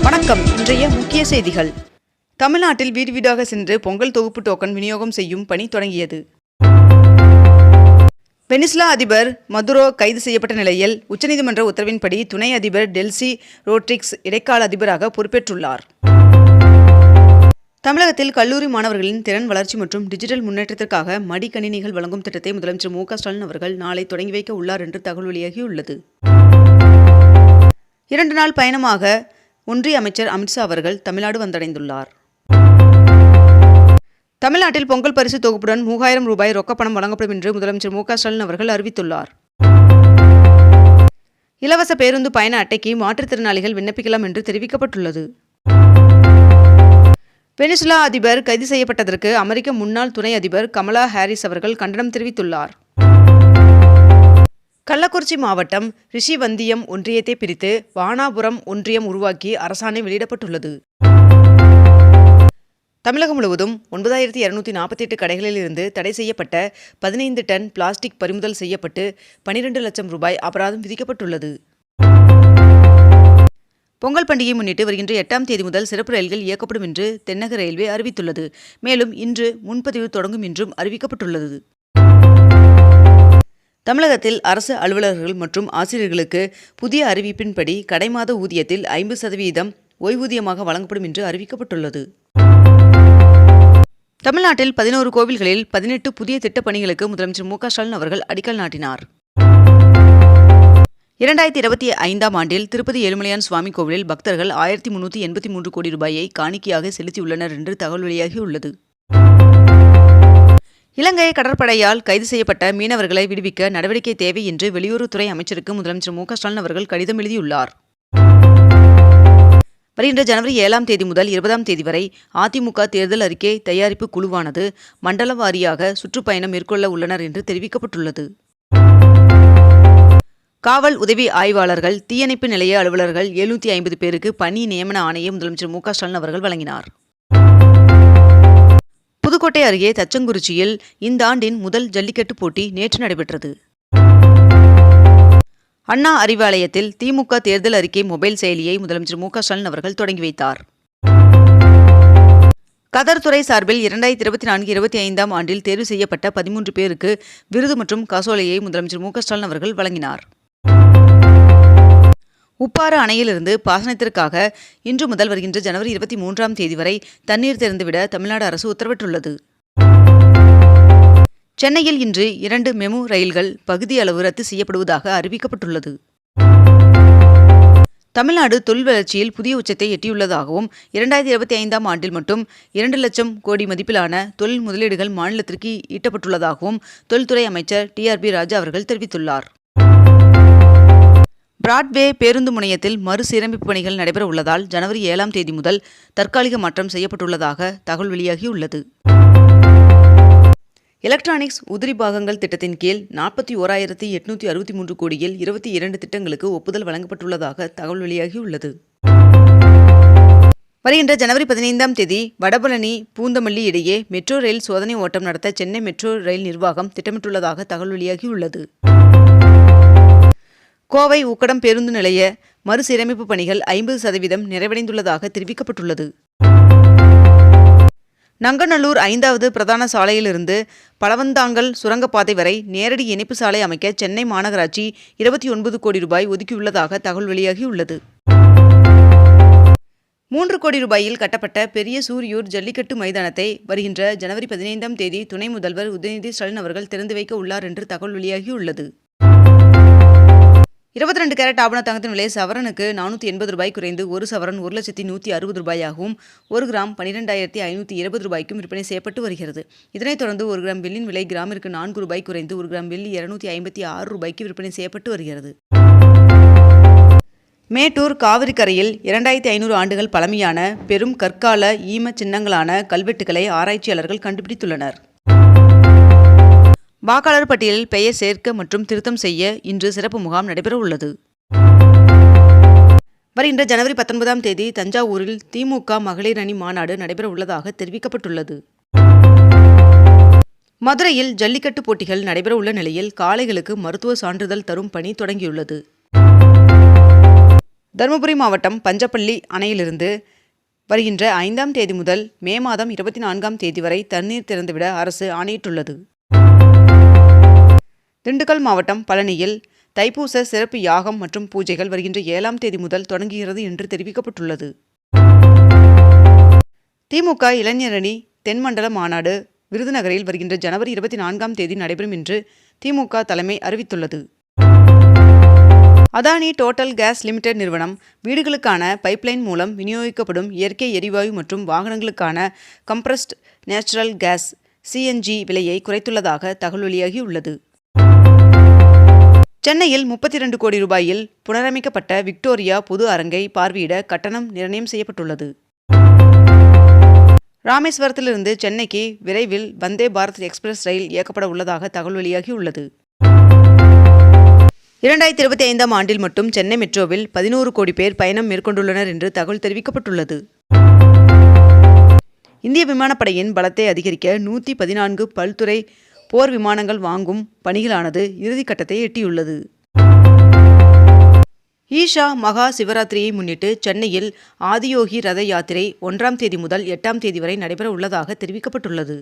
வணக்கம். இன்றைய முக்கிய செய்திகள். தமிழ்நாட்டில் வீடு வீடாக சென்று பொங்கல் தொகுப்பு டோக்கன் விநியோகம் செய்யும் பணி தொடங்கியது. வெனிசுலா அதிபர் மதுரோ கைது செய்யப்பட்ட நிலையில் உச்சநீதிமன்ற உத்தரவின்படி துணை அதிபர் டெல்சி ரோட்ரிக்ஸ் இடைக்கால அதிபராக பொறுப்பேற்றுள்ளார். தமிழகத்தில் கல்லூரி மாணவர்களின் திறன் வளர்ச்சி மற்றும் டிஜிட்டல் முன்னேற்றத்திற்காக மடிக்கணினிகள் வழங்கும் திட்டத்தை முதலமைச்சர் மு.க.ஸ்டாலின் அவர்கள் நாளை தொடங்கி வைக்க உள்ளார் என்று தகவல் வெளியாகியுள்ளது. 2 நாள் பயணமாக ஒன்றிய அமைச்சர் அமித்ஷா அவர்கள் தமிழ்நாடு வந்தடைந்துள்ளார். தமிழ்நாட்டில் பொங்கல் பரிசு தொகுப்புடன் 3000 ரூபாய் ரொக்கப்பணம் வழங்கப்படும் என்று முதலமைச்சர் மு.க.ஸ்டாலின் அவர்கள் அறிவித்துள்ளார். இலவச பேருந்து பயண அட்டைக்கு மாற்றுத்திறனாளிகள் விண்ணப்பிக்கலாம் என்று தெரிவிக்கப்பட்டுள்ளது. வெனிசுலா அதிபர் கைது செய்யப்பட்டதற்கு அமெரிக்க முன்னாள் துணை அதிபர் கமலா ஹாரிஸ் அவர்கள் கண்டனம் தெரிவித்துள்ளார். கள்ளக்குறிச்சி மாவட்டம் ரிஷிவந்தியம் ஒன்றியத்தை பிரித்து வானாபுரம் ஒன்றியம் உருவாக்கி அரசாணை வெளியிடப்பட்டுள்ளது. தமிழகம் முழுவதும் 9248 கடைகளில் இருந்து தடை செய்யப்பட்ட 15 டன் பிளாஸ்டிக் பறிமுதல் செய்யப்பட்டு 12 லட்சம் ரூபாய் அபராதம் விதிக்கப்பட்டுள்ளது. பொங்கல் பண்டிகை முன்னிட்டு வருகின்ற 8ஆம் தேதி முதல் சிறப்பு ரயில்கள் இயக்கப்படும் என்று தென்னக ரயில்வே அறிவித்துள்ளது. மேலும் இன்று முன்பதிவு தொடங்கும் என்றும் அறிவிக்கப்பட்டுள்ளது. தமிழகத்தில் அரசு அலுவலர்கள் மற்றும் ஆசிரியர்களுக்கு புதிய அறிவிப்பின்படி கடைமாத ஊதியத்தில் 50% ஓய்வூதியமாக வழங்கப்படும் என்று அறிவிக்கப்பட்டுள்ளது. தமிழ்நாட்டில் 11 கோவில்களில் 18 புதிய திட்டப் பணிகளுக்கு முதலமைச்சர் மு.க.ஸ்டாலின் அவர்கள் அடிக்கல் நாட்டினார். 2025ஆம் ஆண்டில் திருப்பதி ஏழுமலையான் சுவாமி கோவிலில் பக்தர்கள் 1383 கோடி ரூபாயை காணிக்கையாக செலுத்தியுள்ளனர் என்று தகவல் வெளியாகியுள்ளது. இலங்கை கடற்படையால் கைது செய்யப்பட்ட மீனவர்களை விடுவிக்க நடவடிக்கை தேவை என்று வெளியுறவுத்துறை அமைச்சருக்கு முதலமைச்சர் மு.க.ஸ்டாலின் அவர்கள் கடிதம் எழுதியுள்ளார். வருகின்ற ஜனவரி 7ஆம் தேதி முதல் 20ஆம் தேதி வரை அதிமுக தேர்தல் அறிக்கை தயாரிப்பு குழுவானது மண்டல வாரியாக சுற்றுப்பயணம் மேற்கொள்ள உள்ளனர் என்று தெரிவிக்கப்பட்டுள்ளது. காவல் உதவி ஆய்வாளர்கள், தீயணைப்பு நிலைய அலுவலர்கள் 750 பேருக்கு பணி நியமன ஆணையை முதலமைச்சர் மு.க.ஸ்டாலின் அவர்கள் வழங்கினார். புதுக்கோட்டை அருகே தச்சங்குறிச்சியில் இந்த ஆண்டின் முதல் ஜல்லிக்கட்டு போட்டி நேற்று நடைபெற்றது. அண்ணா அறிவாலயத்தில் திமுக தேர்தல் அறிக்கை மொபைல் செயலியை முதலமைச்சர் மு.க.ஸ்டாலின் அவர்கள் தொடங்கி வைத்தார். கதர் துறை சார்பில் 2024-25ஆம் ஆண்டில் தேர்வு செய்யப்பட்ட 13 பேருக்கு விருது மற்றும் காசோலையை முதலமைச்சர் மு.க.ஸ்டாலின் அவர்கள் வழங்கினார். உப்பாறு அணையிலிருந்து பாசனத்திற்காக இன்று முதல் வருகின்ற ஜனவரி 23ஆம் தேதி வரை தண்ணீர் திறந்துவிட தமிழ்நாடு அரசு உத்தரவிட்டுள்ளது. சென்னையில் இன்று 2 மெமு ரயில்கள் பகுதி அளவு ரத்து செய்யப்படுவதாக அறிவிக்கப்பட்டுள்ளது. தமிழ்நாடு தொழில் வளர்ச்சியில் புதிய உச்சத்தை எட்டியுள்ளதாகவும் 2025ஆம் ஆண்டில் மட்டும் 2 லட்சம் கோடி மதிப்பிலான தொழில் முதலீடுகள் மாநிலத்திற்கு ஈட்டப்பட்டுள்ளதாகவும் தொழில்துறை அமைச்சர் TRB ராஜா அவர்கள் தெரிவித்துள்ளார். பிராட்வே பேருந்து முனையத்தில் மறுசீரமைப்பு பணிகள் நடைபெற உள்ளதால் ஜனவரி 7ஆம் தேதி முதல் தற்காலிக மாற்றம் செய்யப்பட்டுள்ளதாக தகவல் வெளியாகியுள்ளது. எலக்ட்ரானிக்ஸ் உதிரி பாகங்கள் திட்டத்தின் கீழ் 41,863 கோடியில் 22 திட்டங்களுக்கு ஒப்புதல் வழங்கப்பட்டுள்ளதாக தகவல் வெளியாகியுள்ளது. வருகின்ற ஜனவரி 15ஆம் தேதி வடபழனி பூந்தமல்லி இடையே மெட்ரோ ரயில் சோதனை ஓட்டம் நடத்த சென்னை மெட்ரோ ரயில் நிர்வாகம் திட்டமிட்டுள்ளதாக தகவல் வெளியாகியுள்ளது. கோவை உக்கடம் பேருந்து நிலைய மறுசீரமைப்பு பணிகள் 50% நிறைவடைந்துள்ளதாக தெரிவிக்கப்பட்டுள்ளது. நங்கநல்லூர் 5வது பிரதான சாலையிலிருந்து பழவந்தாங்கல் சுரங்கப்பாதை வரை நேரடி இணைப்பு சாலை அமைக்க சென்னை மாநகராட்சி 29 கோடி ரூபாய் ஒதுக்கியுள்ளதாக தகவல் வெளியாகியுள்ளது. 3 கோடி ரூபாயில் கட்டப்பட்ட பெரிய சூரியூர் ஜல்லிக்கட்டு மைதானத்தை வருகின்ற ஜனவரி 15ஆம் தேதி துணை முதல்வர் உதயநிதி ஸ்டாலின் அவர்கள் திறந்து வைக்க உள்ளார் என்று தகவல் வெளியாகியுள்ளது. 22 கேரட் ஆபண தங்கத்தின் விலை சவரனுக்கு 480 ரூபாய் குறைந்து 1 சவரன் 1,160 ரூபாயாகவும் 1 கிராம் 12,520 ரூபாய்க்கும் விற்பனை செய்யப்பட்டு வருகிறது. இதனைத் தொடர்ந்து 1 கிராம் வெள்ளியின் விலை கிராமிற்கு 4 ரூபாய் குறைந்து 1 கிராம் வெள்ளி 256 ரூபாய்க்கு விற்பனை செய்யப்பட்டு வருகிறது. மேட்டூர் காவிரி கரையில் 2500 ஆண்டுகள் பழமையான பெரும் கற்கால ஈம சின்னங்களான கல்வெட்டுகளை ஆராய்ச்சியாளர்கள் கண்டுபிடித்துள்ளனர். வாக்காளர் பட்டியலில் பெயர் சேர்க்க மற்றும் திருத்தம் செய்ய இன்று சிறப்பு முகாம் நடைபெற உள்ளது. வருகின்ற ஜனவரி 19ஆம் தேதி தஞ்சாவூரில் திமுக மகளிர் அணி மாநாடு நடைபெற உள்ளதாக தெரிவிக்கப்பட்டுள்ளது. மதுரையில் ஜல்லிக்கட்டு போட்டிகள் நடைபெற உள்ள நிலையில் காளைகளுக்கு மருத்துவ சான்றிதழ் தரும் பணி தொடங்கியுள்ளது. தருமபுரி மாவட்டம் பஞ்சப்பள்ளி அணையிலிருந்து வருகின்ற 5ஆம் தேதி முதல் மே மாதம் 24ஆம் தேதி வரை தண்ணீர் திறந்துவிட அரசு ஆணையிட்டுள்ளது. திண்டுக்கல் மாவட்டம் பழனியில் தைப்பூச சிறப்பு யாகம் மற்றும் பூஜைகள் வருகின்ற 7ஆம் தேதி முதல் தொடங்குகிறது என்று தெரிவிக்கப்பட்டுள்ளது. திமுக இளைஞரணி தென்மண்டல மாநாடு விருதுநகரில் வருகின்ற ஜனவரி 24ஆம் தேதி நடைபெறும் என்று திமுக தலைமை அறிவித்துள்ளது. அதானி டோட்டல் கேஸ் லிமிடெட் நிறுவனம் வீடுகளுக்கான பைப்லைன் மூலம் விநியோகிக்கப்படும் இயற்கை எரிவாயு மற்றும் வாகனங்களுக்கான கம்ப்ரஸ்ட் நேச்சுரல் கேஸ் CNG விலையை குறைத்துள்ளதாக தகவல் வெளியாகியுள்ளது. சென்னையில் 32 கோடி ரூபாயில் புனரமைக்கப்பட்ட விக்டோரியா பொது அரங்கை பார்வையிட கட்டணம் நிர்ணயம் செய்யப்பட்டுள்ளது. ராமேஸ்வரத்திலிருந்து சென்னைக்கு விரைவில் வந்தே பாரத் எக்ஸ்பிரஸ் ரயில் இயக்கப்பட உள்ளதாக தகவல் வெளியாகியுள்ளது. 2025ஆம் ஆண்டில் மட்டும் சென்னை மெட்ரோவில் 11 கோடி பேர் பயணம் மேற்கொண்டுள்ளனர் என்று தகவல் தெரிவிக்கப்பட்டுள்ளது. இந்திய விமானப்படையின் பலத்தை அதிகரிக்க 114 பல்துறை போர் விமானங்கள் வாங்கும் பணிகளானது இறுதிக்கட்டத்தை எட்டியுள்ளது. ஈஷா மகா சிவராத்திரியை முன்னிட்டு சென்னையில் ஆதியோகி ரத யாத்திரை 1ஆம் தேதி முதல் 8ஆம் தேதி வரை நடைபெற உள்ளதாக தெரிவிக்கப்பட்டுள்ளது.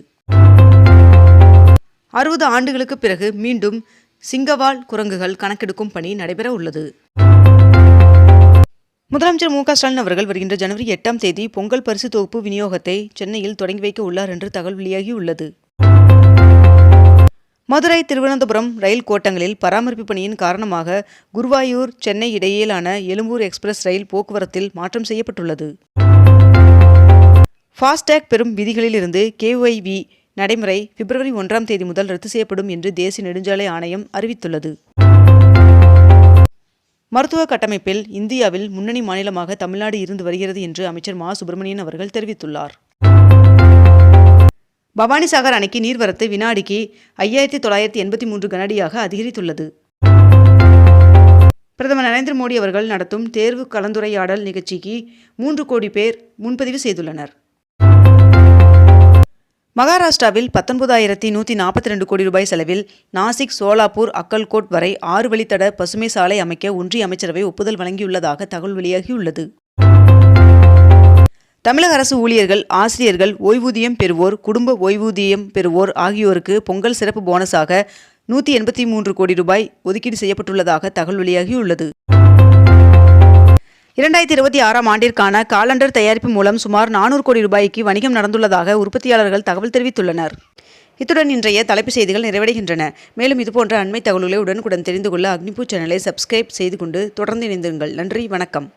60 ஆண்டுகளுக்கு பிறகு மீண்டும் சிங்கவால் குரங்குகள் கணக்கெடுக்கும் பணி நடைபெற உள்ளது. முதலமைச்சர் மு க ஸ்டாலின் அவர்கள் வருகின்ற ஜனவரி 8ஆம் தேதி பொங்கல் பரிசு தொகுப்பு விநியோகத்தை சென்னையில் தொடங்கி வைக்க உள்ளார் என்று தகவல் வெளியாகியுள்ளது. மதுரை திருவனந்தபுரம் ரயில் கோட்டங்களில் பராமரிப்பு பணியின் காரணமாக குருவாயூர் சென்னை இடையிலான எழும்பூர் எக்ஸ்பிரஸ் ரயில் போக்குவரத்தில் மாற்றம் செய்யப்பட்டுள்ளது. ஃபாஸ்டேக் பெறும் விதிகளில் இருந்து KYV நடைமுறை பிப்ரவரி 1ஆம் தேதி முதல் ரத்து செய்யப்படும் என்று தேசிய நெடுஞ்சாலை ஆணையம் அறிவித்துள்ளது. மருத்துவ கட்டமைப்பில் இந்தியாவில் முன்னணி மாநிலமாக தமிழ்நாடு இருந்து வருகிறது என்று அமைச்சர் மா சுப்பிரமணியன் அவர்கள் தெரிவித்துள்ளார். பவானிசாகர் அணைக்கு நீர்வரத்து வினாடிக்கு 5983 கனஅடியாக அதிகரித்துள்ளது. பிரதமர் நரேந்திர மோடி அவர்கள் நடத்தும் தேர்வு கலந்துரையாடல் நிகழ்ச்சிக்கு 3 கோடி பேர் முன்பதிவு செய்துள்ளனர். மகாராஷ்டிராவில் 19,142 கோடி ரூபாய் செலவில் நாசிக் சோலாப்பூர் அக்கல்கோட் வரை 6 வழித்தட பசுமை சாலை அமைக்க ஒன்றிய அமைச்சரவை ஒப்புதல் வழங்கியுள்ளதாக தகவல் வெளியாகியுள்ளது. தமிழக அரசு ஊழியர்கள், ஆசிரியர்கள், ஓய்வூதியம் பெறுவோர், குடும்ப ஓய்வூதியம் பெறுவோர் ஆகியோருக்கு பொங்கல் சிறப்பு போனஸாக 183 கோடி ரூபாய் ஒதுக்கீடு செய்யப்பட்டுள்ளதாக தகவல் வெளியாகியுள்ளது. 2026ஆம் ஆண்டிற்கான காலண்டர் தயாரிப்பு மூலம் சுமார் 400 கோடி ரூபாய்க்கு வணிகம் நடந்துள்ளதாக உற்பத்தியாளர்கள் தகவல் தெரிவித்துள்ளனர். இத்துடன் இன்றைய தலைப்புச் செய்திகள் நிறைவடைகின்றன. மேலும் இதுபோன்ற அண்மை தகவல்களை உடனுக்குடன் தெரிந்து கொள்ள அக்னிபூ சேனலை சப்ஸ்கிரைப் செய்து கொண்டு தொடர்ந்து இணைந்திருங்கள். நன்றி, வணக்கம்.